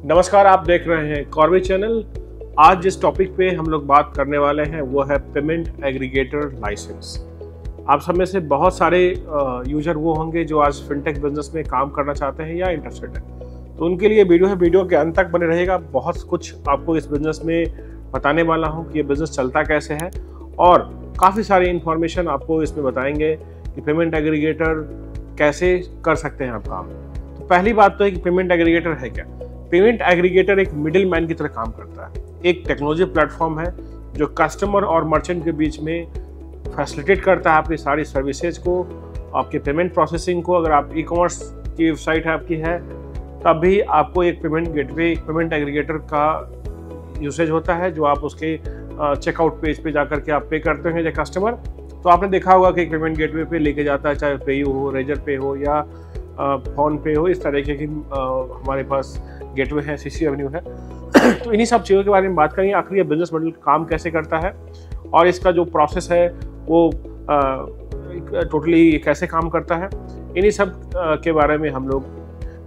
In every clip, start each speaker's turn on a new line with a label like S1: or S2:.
S1: नमस्कार, आप देख रहे हैं कॉर्बी चैनल। आज जिस टॉपिक पे हम लोग बात करने वाले हैं वो है पेमेंट एग्रीगेटर लाइसेंस। आप सब में से बहुत सारे यूजर वो होंगे जो आज फिनटेक बिजनेस में काम करना चाहते हैं या इंटरेस्टेड है, तो उनके लिए वीडियो है। वीडियो के अंत तक बने रहेगा। बहुत कुछ आपको इस बिजनेस में बताने वाला हूँ कि ये बिजनेस चलता कैसे है, और काफ़ी सारी इंफॉर्मेशन आपको इसमें बताएंगे कि पेमेंट एग्रीगेटर कैसे कर सकते हैं आप काम। तो पहली बात तो है कि पेमेंट एग्रीगेटर है क्या। पेमेंट एग्रीगेटर एक मिडिल मैन की तरह काम करता है। एक टेक्नोलॉजी प्लेटफॉर्म है जो कस्टमर और मर्चेंट के बीच में फैसिलिटेट करता है आपकी सारी सर्विसेज को, आपके पेमेंट प्रोसेसिंग को। अगर आप ई कॉमर्स की वेबसाइट है आपकी है, तब भी आपको एक पेमेंट गेटवे, एक पेमेंट एग्रीगेटर का यूसेज होता है, जो आप उसके चेकआउट पेज पे जाकर के आप पे करते हैं या कस्टमर। तो आपने देखा होगा कि एक पेमेंट गेटवे पे लेके जाता है, चाहे पेयू हो, रेजर पे हो या फोन पे हो। इस तरीके की हमारे पास गेटवे है, सीसी एवेन्यू है। तो इन्हीं सब चीज़ों के बारे में बात करेंगे। आखिर ये बिजनेस मॉडल काम कैसे करता है और इसका जो प्रोसेस है वो टोटली कैसे काम करता है, इन्हीं सब के बारे में हम लोग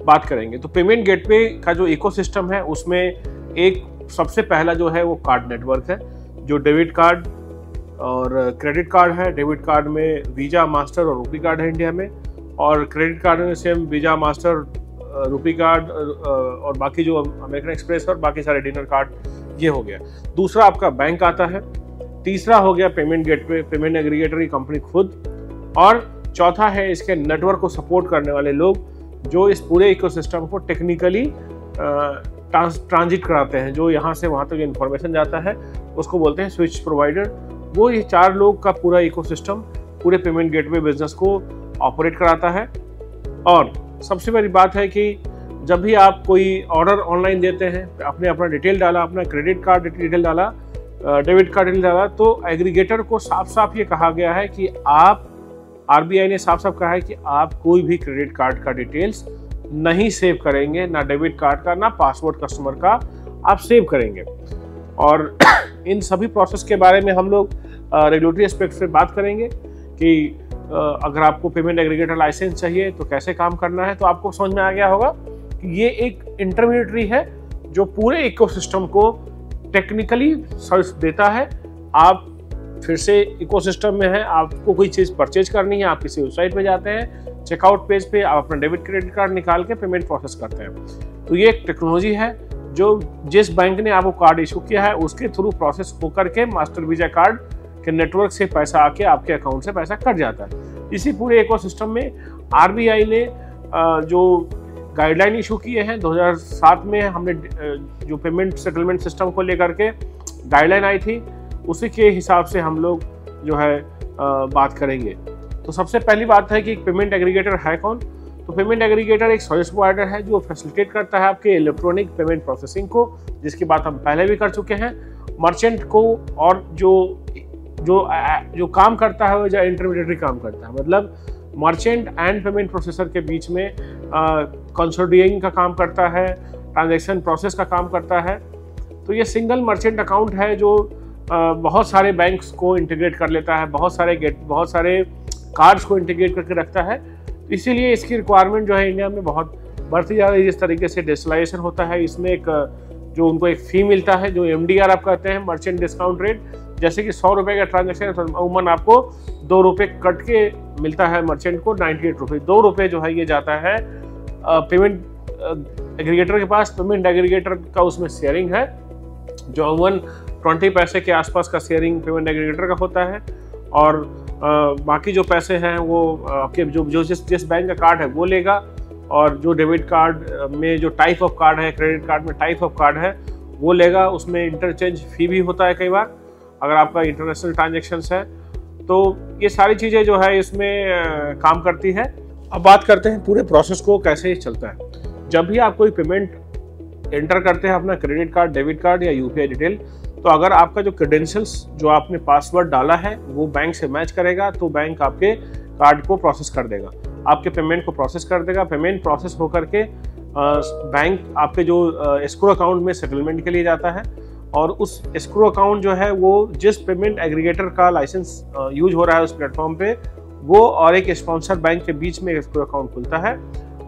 S1: बात करेंगे। तो पेमेंट गेटवे का जो इकोसिस्टम है उसमें एक सबसे पहला जो है वो कार्ड नेटवर्क है, जो डेबिट कार्ड और क्रेडिट कार्ड है। डेबिट कार्ड में वीजा, मास्टर और रुपी कार्ड है इंडिया में, और क्रेडिट कार्ड में सेम वीजा, मास्टर, रुपी कार्ड और बाकी जो अमेरिकन एक्सप्रेस और बाकी सारे डिनर कार्ड, ये हो गया। दूसरा आपका बैंक आता है। तीसरा हो गया पेमेंट गेटवे, पेमेंट एग्रीगेटर की कंपनी खुद। और चौथा है इसके नेटवर्क को सपोर्ट करने वाले लोग, जो इस पूरे इकोसिस्टम को टेक्निकली ट्रांजिट कराते हैं, जो यहाँ से वहाँ तक इन्फॉर्मेशन जाता है उसको बोलते हैं स्विच प्रोवाइडर। वो ये चार लोग का पूरा इकोसिस्टम पूरे पेमेंट गेटवे बिजनेस को ऑपरेट कराता है। और सबसे बड़ी बात है कि जब भी आप कोई ऑर्डर ऑनलाइन देते हैं, आपने अपना डिटेल डाला, अपना क्रेडिट कार्ड डिटेल डाला, डेबिट कार्ड डिटेल डाला, तो एग्रीगेटर को साफ साफ ये कहा गया है कि आप, आरबीआई ने साफ साफ कहा है कि आप कोई भी क्रेडिट कार्ड का डिटेल्स नहीं सेव करेंगे, ना डेबिट कार्ड का, ना पासवर्ड कस्टमर का आप सेव करेंगे। और इन सभी प्रोसेस के बारे में हम लोग रेगुलेटरी एस्पेक्ट से बात करेंगे कि अगर आपको पेमेंट एग्रीगेटर लाइसेंस चाहिए तो कैसे काम करना है। तो आपको समझ में आ गया होगा कि ये एक इंटरमीडिएटरी है जो पूरे इकोसिस्टम को टेक्निकली सर्विस देता है। आप फिर से इकोसिस्टम में हैं, आपको कोई चीज़ परचेज करनी है, आप किसी वेबसाइट पे जाते हैं, चेकआउट पेज पे आप अपना डेबिट क्रेडिट कार्ड निकाल के पेमेंट प्रोसेस करते हैं। तो ये एक टेक्नोलॉजी है जो जिस बैंक ने आपको कार्ड इशू किया है उसके थ्रू प्रोसेस होकर के मास्टर वीजा कार्ड के नेटवर्क से पैसा आके आपके अकाउंट से पैसा कट जाता है। इसी पूरे इकोसिस्टम में आरबीआई ने जो गाइडलाइन इशू किए हैं 2007 में, हमने जो पेमेंट सेटलमेंट सिस्टम को लेकर के गाइडलाइन आई थी, उसी के हिसाब से हम लोग जो है बात करेंगे। तो सबसे पहली बात है कि पेमेंट एग्रीगेटर है कौन। तो पेमेंट एग्रीगेटर एक सर्विस प्रोवाइडर है जो फैसिलिटेट करता है आपके इलेक्ट्रॉनिक पेमेंट प्रोसेसिंग को, जिसकी बात हम पहले भी कर चुके हैं। मर्चेंट को और जो काम करता है वो जो इंटरमीडिएटरी काम करता है, मतलब मर्चेंट एंड पेमेंट प्रोसेसर के बीच में कंसोलिडेटिंग का काम करता है, ट्रांजैक्शन प्रोसेस का काम करता है। तो ये सिंगल मर्चेंट अकाउंट है जो बहुत सारे बैंक्स को इंटीग्रेट कर लेता है, बहुत सारे कार्ड्स को इंटीग्रेट करके रखता है। तो इसीलिए इसकी रिक्वायरमेंट जो है इंडिया में बहुत बढ़ती जा रही है। जिस तरीके से डिजिटलाइजेशन होता है, इसमें एक जो उनको एक फ़ी मिलता है, जो MDR आप कहते हैं, मर्चेंट डिस्काउंट रेट। जैसे कि 100 रुपये का ट्रांजेक्शन है तो अमूमन आपको 2 रुपये कट के मिलता है मर्चेंट को, 98 रुपये। 2 रुपये जो है ये जाता है पेमेंट एग्रीगेटर के पास। पेमेंट एग्रीगेटर का उसमें शेयरिंग है, जो अमूमन 20 पैसे के आसपास का शेयरिंग पेमेंट एग्रीगेटर का होता है। और बाकी जो पैसे हैं वो आपके जो जिस बैंक का कार्ड है वो लेगा, और जो डेबिट कार्ड में जो टाइप ऑफ कार्ड है, क्रेडिट कार्ड में टाइप ऑफ कार्ड है वो लेगा। उसमें इंटरचेंज फी भी होता है कई बार अगर आपका इंटरनेशनल ट्रांजैक्शंस है। तो ये सारी चीज़ें जो है इसमें काम करती है। अब बात करते हैं पूरे प्रोसेस को कैसे चलता है। जब भी आप कोई पेमेंट एंटर करते हैं, अपना क्रेडिट कार्ड, डेबिट कार्ड या UPI डिटेल, तो अगर आपका जो क्रेडेंशियल्स, जो आपने पासवर्ड डाला है वो बैंक से मैच करेगा, तो बैंक आपके कार्ड को प्रोसेस कर देगा, आपके पेमेंट को प्रोसेस कर देगा। पेमेंट प्रोसेस होकर के बैंक आपके जो एस्क्रो अकाउंट में सेटलमेंट के लिए जाता है, और उस एस्क्रो अकाउंट जो है वो जिस पेमेंट एग्रीगेटर का लाइसेंस यूज हो रहा है उस प्लेटफॉर्म पे, वो और एक स्पॉन्सर बैंक के बीच में एस्क्रो अकाउंट खुलता है।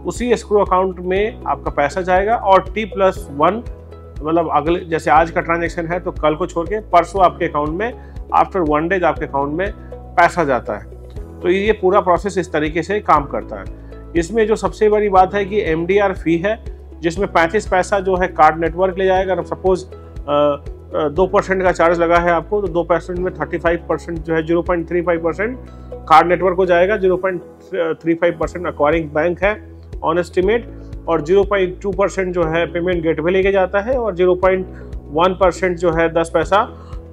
S1: उसी एस्क्रो अकाउंट में आपका पैसा जाएगा और T+1 मतलब अगले जैसे आज का ट्रांजैक्शन है तो कल को छोड़ के परसों आपके अकाउंट में आफ्टर 1 डेज आपके अकाउंट में पैसा जाता है। तो ये पूरा प्रोसेस इस तरीके से काम करता है। इसमें जो सबसे बड़ी बात है कि MDR फी है, जिसमें 35 पैसा जो है कार्ड नेटवर्क ले जाएगा। अगर सपोज 2% का चार्ज लगा है आपको तो 2% में 35% जो है 0.35% कार्ड नेटवर्क को जाएगा, 0.35% एक्वायरिंग बैंक है ऑन एस्टिमेट, और 0.2% जो है पेमेंट गेटवे लेके जाता है, और 0.1% जो है 10 पैसा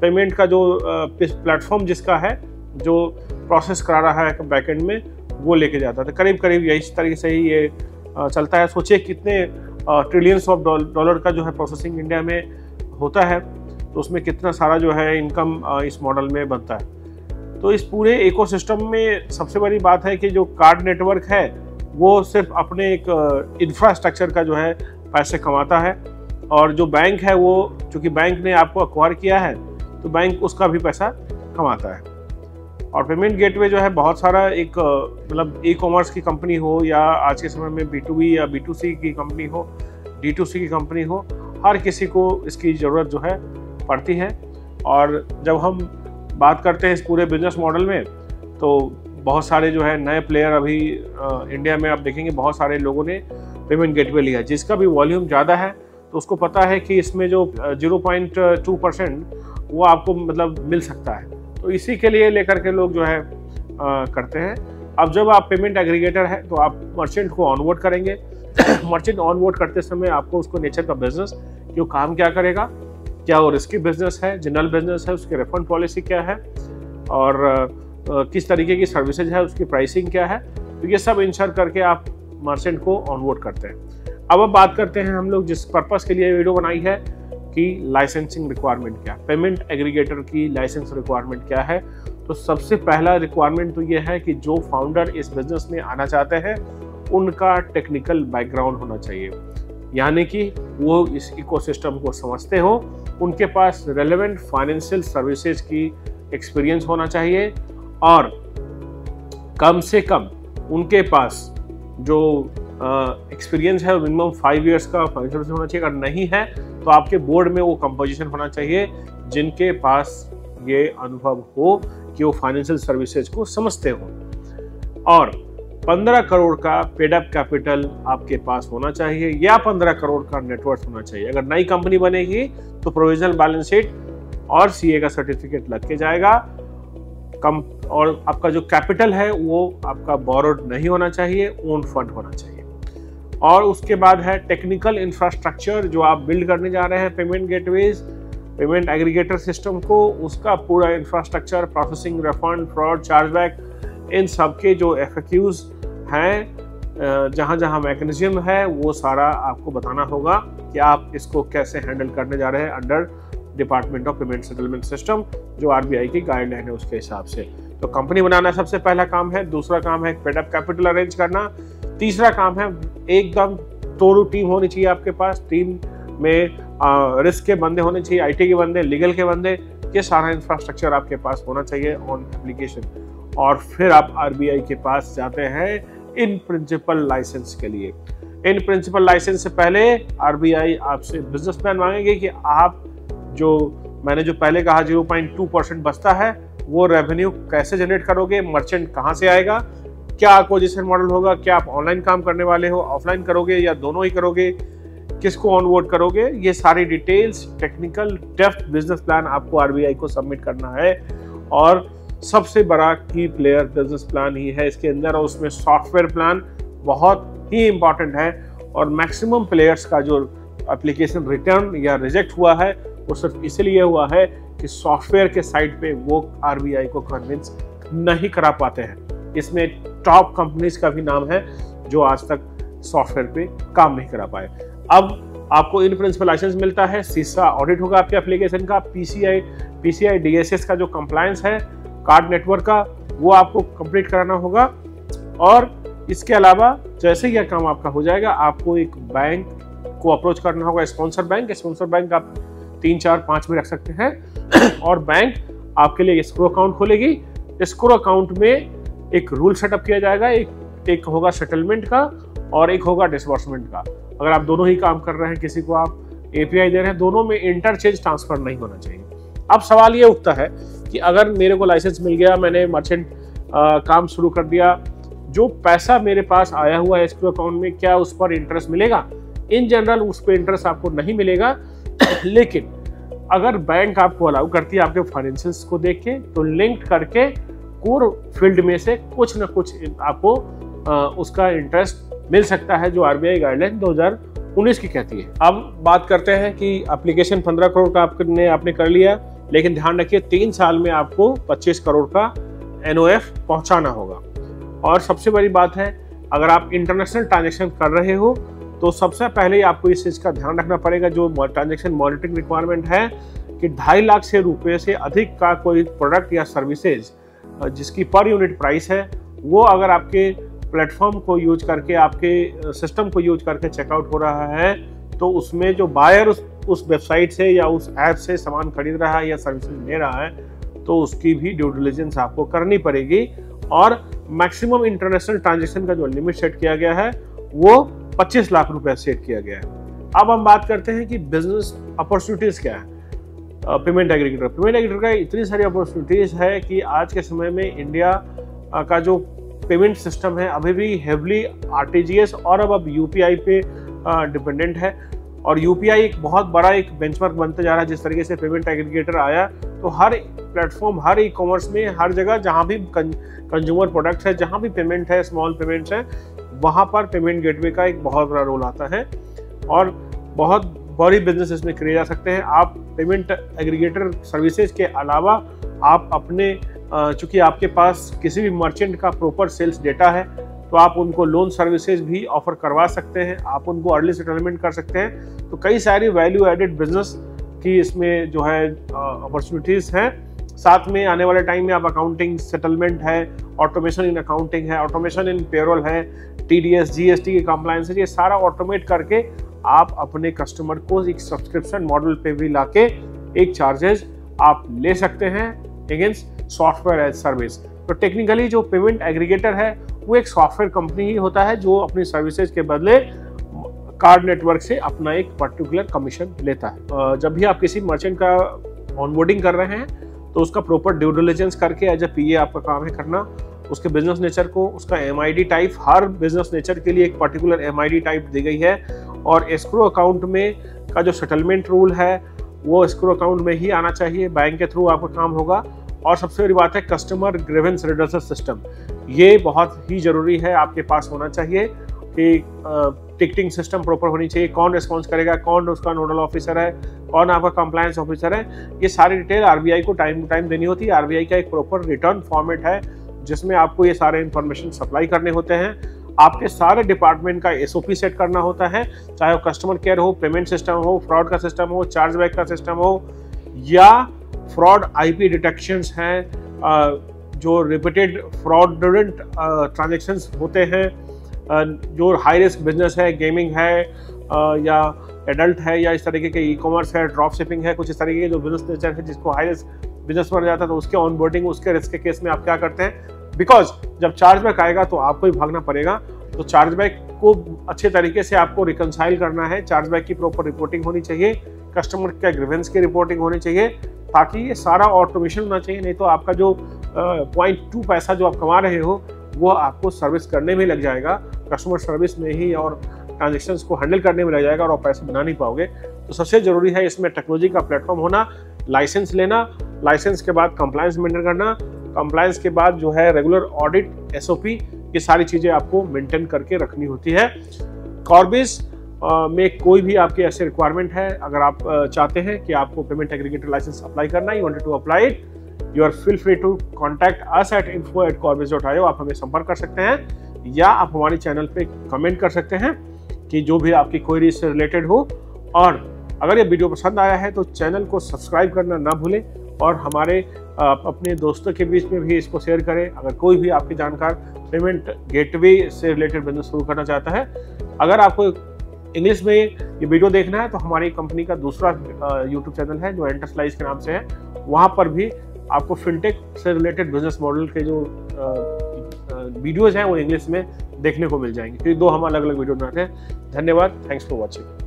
S1: पेमेंट का जो प्लेटफॉर्म जिसका है जो प्रोसेस करा रहा है बैकएंड में वो लेके जाता है। करीब करीब यही तरीके से ही ये चलता है। सोचिए कितने ट्रिलियंस ऑफ डॉलर का जो है प्रोसेसिंग इंडिया में होता है, तो उसमें कितना सारा जो है इनकम इस मॉडल में बनता है। तो इस पूरे इकोसिस्टम में सबसे बड़ी बात है कि जो कार्ड नेटवर्क है वो सिर्फ अपने एक इंफ्रास्ट्रक्चर का जो है पैसे कमाता है, और जो बैंक है वो चूँकि बैंक ने आपको अक्वायर किया है तो बैंक उसका भी पैसा कमाता है। और पेमेंट गेटवे जो है बहुत सारा एक मतलब ई-कॉमर्स की कंपनी हो या आज के समय में B2B या B2C की कंपनी हो, D2C की कंपनी हो, हर किसी को इसकी ज़रूरत जो है पड़ती है। और जब हम बात करते हैं इस पूरे बिजनेस मॉडल में तो बहुत सारे जो है नए प्लेयर अभी इंडिया में आप देखेंगे बहुत सारे लोगों ने पेमेंट गेटवे लिया है। जिसका भी वॉल्यूम ज़्यादा है तो उसको पता है कि इसमें जो 0.2% वो आपको मतलब मिल सकता है, तो इसी के लिए लेकर के लोग जो है करते हैं। अब जब आप पेमेंट एग्रीगेटर है तो आप मर्चेंट को ऑनबोर्ड करेंगे। मर्चेंट ऑनबोर्ड करते समय आपको उसको नेचर का बिजनेस कि वो काम क्या करेगा, क्या वो रिस्की बिजनेस है, जनरल बिजनेस है, उसकी रिफंड पॉलिसी क्या है, और किस तरीके की सर्विसेज है, उसकी प्राइसिंग क्या है, तो ये सब इंश्योर करके आप मर्चेंट को ऑनबोर्ड करते हैं। अब बात करते हैं हम लोग जिस पर्पस के लिए वीडियो बनाई है कि लाइसेंसिंग रिक्वायरमेंट क्या है, पेमेंट एग्रीगेटर की लाइसेंस रिक्वायरमेंट क्या है। तो सबसे पहला रिक्वायरमेंट तो ये है कि जो फाउंडर इस बिजनेस में आना चाहते हैं उनका टेक्निकल बैकग्राउंड होना चाहिए, यानी कि वो इस इकोसिस्टम को समझते हो, उनके पास रेलेवेंट फाइनेंशियल सर्विसेज की एक्सपीरियंस होना चाहिए, और कम से कम उनके पास जो एक्सपीरियंस है मिनिमम 5 इयर्स का फाइनेंशियल होना चाहिए। अगर नहीं है तो आपके बोर्ड में वो कंपोजिशन होना चाहिए जिनके पास ये अनुभव हो कि वो फाइनेंशियल सर्विसेज को समझते हो, और 15 करोड़ का पेड अप कैपिटल आपके पास होना चाहिए या 15 करोड़ का नेटवर्थ होना चाहिए। अगर नई कंपनी बनेगी तो प्रोविजनल बैलेंस शीट और CA का सर्टिफिकेट लग के जाएगा कम, और आपका जो कैपिटल है वो आपका बोरोड नहीं होना चाहिए, ओन फंड होना चाहिए। और उसके बाद है टेक्निकल इंफ्रास्ट्रक्चर जो आप बिल्ड करने जा रहे हैं payment gateways, payment aggregator system को, उसका पूरा infrastructure, processing, refund, fraud, chargeback, इन सब के जो FAQs हैं, जहाँ जहाँ मैकेनिज्म है वो सारा आपको बताना होगा कि आप इसको कैसे हैंडल करने जा रहे हैं under department of payment settlement system, जो RBI की गाइडलाइन है उसके हिसाब से। तो कंपनी बनाना सबसे पहला काम है, दूसरा काम है पेड अप कैपिटल अरेंज करना, तीसरा काम है एकदम तोड़ू टीम होनी चाहिए आपके पास। टीम में रिस्क के बंदे होने चाहिए, IT के बंदे, लीगल के बंदे, ये सारा इंफ्रास्ट्रक्चर आपके पास होना चाहिए ऑन एप्लीकेशन। और फिर आप RBI के पास जाते हैं इन प्रिंसिपल लाइसेंस के लिए। इन प्रिंसिपल लाइसेंस से पहले RBI आपसे बिजनेस प्लान मांगेगी कि आप जो मैंने जो पहले कहा 0.2% बचता है वो रेवेन्यू कैसे जनरेट करोगे, मर्चेंट कहाँ से आएगा, क्या एक्विजिशन मॉडल होगा, क्या आप ऑनलाइन काम करने वाले हो, ऑफलाइन करोगे या दोनों ही करोगे, किसको ऑनबोर्ड करोगे, ये सारी details, technical depth business plan आपको RBI को सबमिट करना है। और सबसे बड़ा की प्लेयर बिजनेस प्लान ही है इसके अंदर, और उसमें सॉफ्टवेयर प्लान बहुत ही इंपॉर्टेंट है। और मैक्सिमम प्लेयर्स का जो एप्लीकेशन रिटर्न या रिजेक्ट हुआ है वो सिर्फ इसलिए हुआ है कि सॉफ्टवेयर के साइड पे वो RBI को कन्विंस नहीं करा पाते हैं। इसमें टॉप कंपनीज का भी नाम है जो आज तक सॉफ्टवेयर पे काम नहीं करा पाए। अब आपको इन प्रिंसिपल लाइसेंस मिलता है, सीसा ऑडिट होगा आपके एप्लीकेशन का, PCI DSS का जो कंप्लायंस है कार्ड नेटवर्क का वो आपको कंप्लीट कराना होगा। और इसके अलावा जैसे ही यह काम आपका हो जाएगा आपको एक बैंक को अप्रोच करना होगा, स्पॉन्सर बैंक आप 3, 4, 5 में रख सकते हैं। और बैंक आपके लिए एस्क्रो अकाउंट खोलेगी। एस्क्रो अकाउंट में एक रूल सेटअप किया जाएगा, एक होगा सेटलमेंट का और एक होगा डिसबर्समेंट का। अगर आप दोनों ही काम कर रहे हैं, किसी को आप API दे रहे हैं, दोनों में इंटरचेंज ट्रांसफर नहीं होना चाहिए। अब सवाल ये उठता है कि अगर मेरे को लाइसेंस मिल गया, मैंने मर्चेंट काम शुरू कर दिया, जो पैसा मेरे पास आया हुआ है एस्क्रो अकाउंट में, क्या उस पर इंटरेस्ट मिलेगा? इन जनरल उस पर इंटरेस्ट आपको नहीं मिलेगा, लेकिन अगर बैंक आपको अलाउ करती है आपके फाइनेंशियल्स को देख के, तो लिंक करके कोर फील्ड में से कुछ ना कुछ आपको उसका इंटरेस्ट मिल सकता है, जो RBI गाइडलाइन 2019 की कहती है। अब बात करते हैं कि एप्लीकेशन 15 करोड़ का आपने कर लिया, लेकिन ध्यान रखिए 3 साल में आपको 25 करोड़ का NOF पहुंचाना होगा। और सबसे बड़ी बात है, अगर आप इंटरनेशनल ट्रांजेक्शन कर रहे हो तो सबसे पहले आपको इस चीज़ का ध्यान रखना पड़ेगा, जो ट्रांजेक्शन मॉनिटरिंग रिक्वायरमेंट है, कि 2.5 लाख से रुपये से अधिक का कोई प्रोडक्ट या सर्विसेज जिसकी पर यूनिट प्राइस है, वो अगर आपके प्लेटफॉर्म को यूज करके, आपके सिस्टम को यूज करके चेकआउट हो रहा है, तो उसमें जो बायर उस वेबसाइट से या उस ऐप से सामान खरीद रहा है या सर्विसेज ले रहा है, तो उसकी भी ड्यू डिलिजेंस आपको करनी पड़ेगी। और मैक्सिमम इंटरनेशनल ट्रांजेक्शन का जो लिमिट सेट किया गया है वो 25 लाख रुपए सेट किया गया है। अब हम बात करते हैं कि बिजनेस अपॉर्चुनिटीज क्या है पेमेंट एग्रीगेटर का। इतनी सारी अपॉर्चुनिटीज है कि आज के समय में इंडिया का जो पेमेंट सिस्टम है अभी भी हेवली RTGS और अब UPI पे डिपेंडेंट है। और UPI एक बहुत बड़ा एक बेंचमार्क बनते जा रहा है। जिस तरीके से पेमेंट एग्रीगेटर आया, तो हर प्लेटफॉर्म, हर ई-कॉमर्स में, हर जगह जहाँ भी कंज्यूमर प्रोडक्ट्स है, जहाँ भी पेमेंट है, स्मॉल पेमेंट्स है, वहाँ पर पेमेंट गेटवे का एक बहुत बड़ा रोल आता है और बहुत बड़ी बिजनेस इसमें किए जा सकते हैं। आप पेमेंट एग्रीगेटर सर्विसेज के अलावा आप अपने चूंकि आपके पास किसी भी मर्चेंट का प्रॉपर सेल्स डेटा है, तो आप उनको लोन सर्विसेज भी ऑफर करवा सकते हैं, आप उनको अर्ली सेटलमेंट कर सकते हैं। तो कई सारी वैल्यू एडेड बिजनेस की इसमें जो है अपॉर्चुनिटीज हैं। साथ में आने वाले टाइम में आप अकाउंटिंग सेटलमेंट है, ऑटोमेशन इन अकाउंटिंग है, ऑटोमेशन इन पेरोल है, TDS GST की कंप्लायंस है, ये सारा ऑटोमेट करके आप अपने कस्टमर को एक सब्सक्रिप्शन मॉडल पे भी लाके एक चार्जेस आप ले सकते हैं अगेंस्ट सॉफ्टवेयर एज सर्विस। तो टेक्निकली जो पेमेंट एग्रीगेटर है वो एक सॉफ्टवेयर कंपनी ही होता है जो अपनी सर्विसेज के बदले कार्ड नेटवर्क से अपना एक पर्टिकुलर कमीशन लेता है। जब भी आप किसी मर्चेंट का ऑनबोर्डिंग कर रहे हैं तो उसका प्रॉपर ड्यू डिलिजेंस करके एज ए PA आपका काम है करना, उसके बिजनेस नेचर को, उसका MID टाइप, हर बिजनेस नेचर के लिए एक पर्टिकुलर MID टाइप दी गई है। और एस्क्रो अकाउंट में का जो सेटलमेंट रूल है वो एस्क्रो अकाउंट में ही आना चाहिए, बैंक के थ्रू आपका काम होगा। और सबसे बड़ी बात है कस्टमर ग्रीवेंस रिडर्सल सिस्टम, ये बहुत ही जरूरी है, आपके पास होना चाहिए कि टिकटिंग सिस्टम प्रॉपर होनी चाहिए, कौन रिस्पॉन्स करेगा, कौन उसका नोडल ऑफिसर है, कौन आपका कंप्लायंस ऑफिसर है, ये सारी डिटेल RBI को टाइम टू टाइम देनी होती है। RBI का एक प्रॉपर रिटर्न फॉर्मेट है जिसमें आपको ये सारे इंफॉर्मेशन सप्लाई करने होते हैं। आपके सारे डिपार्टमेंट का SOP सेट करना होता है, चाहे वो कस्टमर केयर हो, पेमेंट सिस्टम हो, फ्रॉड का सिस्टम हो, चार्जबैक का सिस्टम हो, या फ्रॉड IP डिटेक्शंस हैं, जो रिपीटेड फ्रॉडुलेंट ट्रांजेक्शंस होते हैं, जो हाई रिस्क बिजनेस है, गेमिंग है या एडल्ट है, या इस तरीके के ई-कॉमर्स है, ड्रॉप शिपिंग है, कुछ इस तरीके के जो बिजनेस नेचर है जिसको हाई रिस्क बिजनेस बन जाता है, तो उसके ऑनबोर्डिंग, उसके रिस्क के केस में आप क्या करते हैं, बिकॉज जब चार्जबैक आएगा तो आपको ही भागना पड़ेगा। तो चार्जबैक को अच्छे तरीके से आपको रिकंसाइल करना है, चार्जबैक की प्रॉपर रिपोर्टिंग होनी चाहिए, कस्टमर के ग्रीवेंस की रिपोर्टिंग होनी चाहिए, ताकि ये सारा ऑटोमेशन होना चाहिए। नहीं तो आपका जो 0.2 पैसा जो आप कमा रहे हो वो आपको सर्विस करने में लग जाएगा, कस्टमर सर्विस में ही और ट्रांजेक्शन्स को हैंडल करने में लग जाएगा और आप पैसे बना नहीं पाओगे। तो सबसे ज़रूरी है इसमें टेक्नोलॉजी का प्लेटफॉर्म होना, लाइसेंस लेना, लाइसेंस के बाद कंप्लायंस मेंटेन करना, कंप्लायंस के बाद जो है रेगुलर ऑडिट, SOP, ये सारी चीज़ें आपको मेंटेन करके रखनी होती है। कॉर्बिस में कोई भी आपकी ऐसे रिक्वायरमेंट है, अगर आप चाहते हैं कि आपको पेमेंट एग्रीगेटर लाइसेंस अप्लाई करना है, you wanted to apply it, you are feel free to contact us at info@corbis.io। आप हमें संपर्क कर सकते हैं या आप हमारे चैनल पे कमेंट कर सकते हैं कि जो भी आपकी क्वेरी से रिलेटेड हो। और अगर ये वीडियो पसंद आया है तो चैनल को सब्सक्राइब करना ना भूलें और हमारे अपने दोस्तों के बीच में भी इसको शेयर करें। अगर कोई भी आपके जानकार पेमेंट गेटवे से रिलेटेड बिजनेस शुरू करना चाहता है, अगर आपको इंग्लिश में ये वीडियो देखना है तो हमारी कंपनी का दूसरा YouTube चैनल है जो एंटरस्लाइज के नाम से है, वहाँ पर भी आपको फिनटेक से रिलेटेड बिजनेस मॉडल के जो वीडियोज़ हैं वो इंग्लिश में देखने को मिल जाएंगे, क्योंकि 2 हम अलग अलग वीडियो बनाते हैं। धन्यवाद, थैंक्स फॉर वॉचिंग।